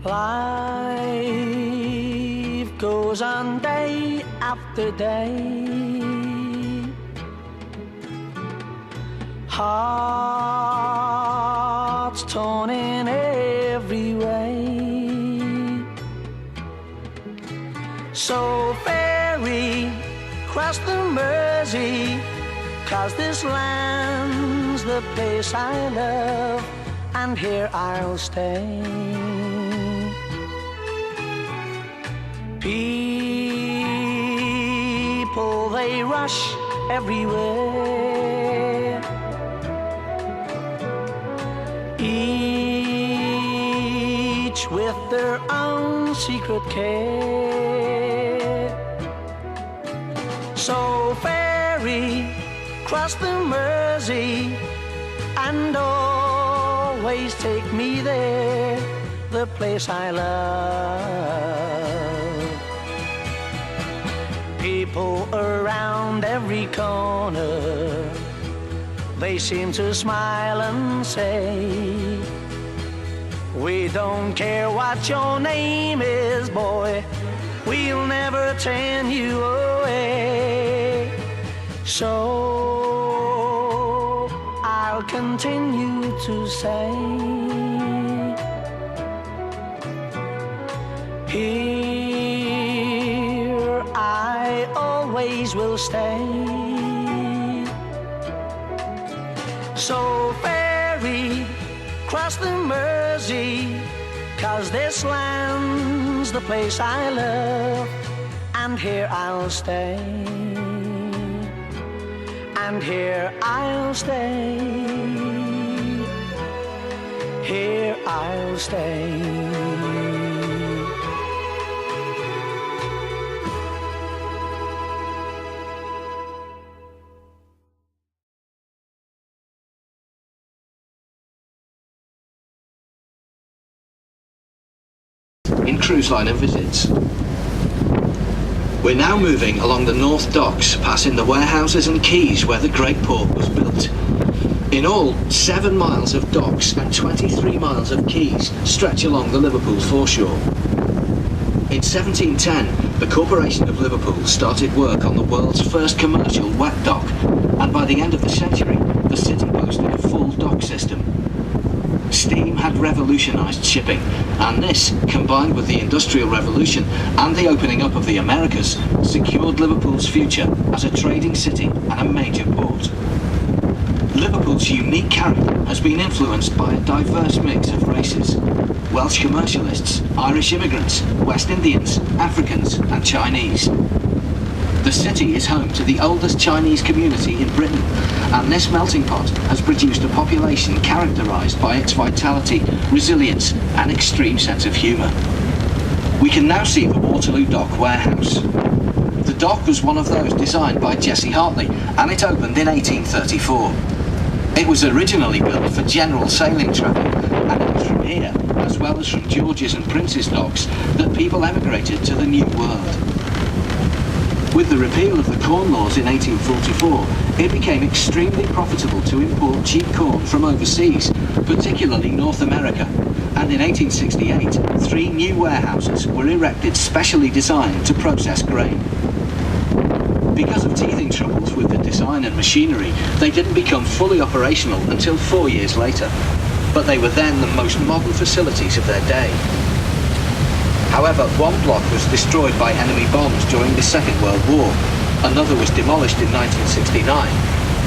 Life goes on day after day. Hearts torn in every way. So ferry cross the Mersey, 'cause this land's the place I love, and here I'll stay. People, they rush everywhere, each with their own secret care. So ferry cross the Mersey and always take me there, the place I love. People around every corner, they seem to smile and say, we don't care what your name is, boy, we'll never turn you away. So I'll continue to say, here I always will stay. So ferry cross the Mersey, 'cause this land's the place I love, and here I'll stay, and here I'll stay, here I'll stay. In cruise liner visits. We're now moving along the North Docks, passing the warehouses and quays where the Great Port was built. In all, 7 miles of docks and 23 miles of quays stretch along the Liverpool foreshore. In 1710, the Corporation of Liverpool started work on the world's first commercial wet dock, and by the end of the century, the city boasted a full dock system. Steam had revolutionised shipping, and this, combined with the Industrial Revolution and the opening up of the Americas, secured Liverpool's future as a trading city and a major port. Liverpool's unique character has been influenced by a diverse mix of races: Welsh commercialists, Irish immigrants, West Indians, Africans and Chinese. The city is home to the oldest Chinese community in Britain, and this melting pot has produced a population characterised by its vitality, resilience and extreme sense of humour. We can now see the Waterloo Dock warehouse. The dock was one of those designed by Jesse Hartley, and it opened in 1834. It was originally built for general sailing traffic, and it was from here, as well as from George's and Prince's docks, that people emigrated to the New World. With the repeal of the Corn Laws in 1844, it became extremely profitable to import cheap corn from overseas, particularly North America, and in 1868, 3 new warehouses were erected specially designed to process grain. Because of teething troubles with the design and machinery, they didn't become fully operational until 4 years later, but they were then the most modern facilities of their day. However, one block was destroyed by enemy bombs during the Second World War, another was demolished in 1969,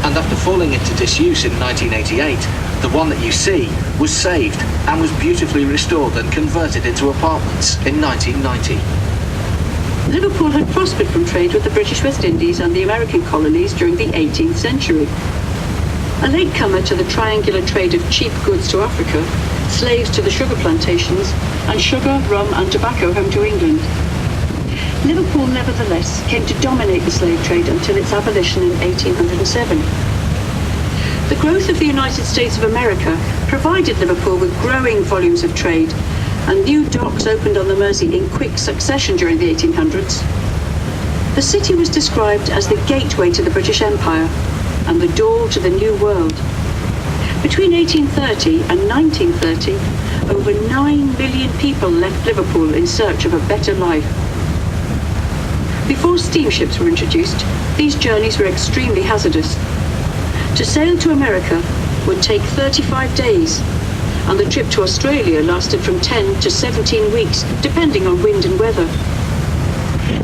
and after falling into disuse in 1988, the one that you see was saved and was beautifully restored and converted into apartments in 1990. Liverpool had prospered from trade with the British West Indies and the American colonies during the 18th century. A latecomer to the triangular trade of cheap goods to Africa, slaves to the sugar plantations, and sugar, rum and tobacco home to England. Liverpool nevertheless came to dominate the slave trade until its abolition in 1807. The growth of the United States of America provided Liverpool with growing volumes of trade, and new docks opened on the Mersey in quick succession during the 1800s. The city was described as the gateway to the British Empire and the door to the New World. Between 1830 and 1930, over 9 million people left Liverpool in search of a better life. Before steamships were introduced, these journeys were extremely hazardous. To sail to America would take 35 days, and the trip to Australia lasted from 10 to 17 weeks, depending on wind and weather.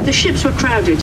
The ships were crowded,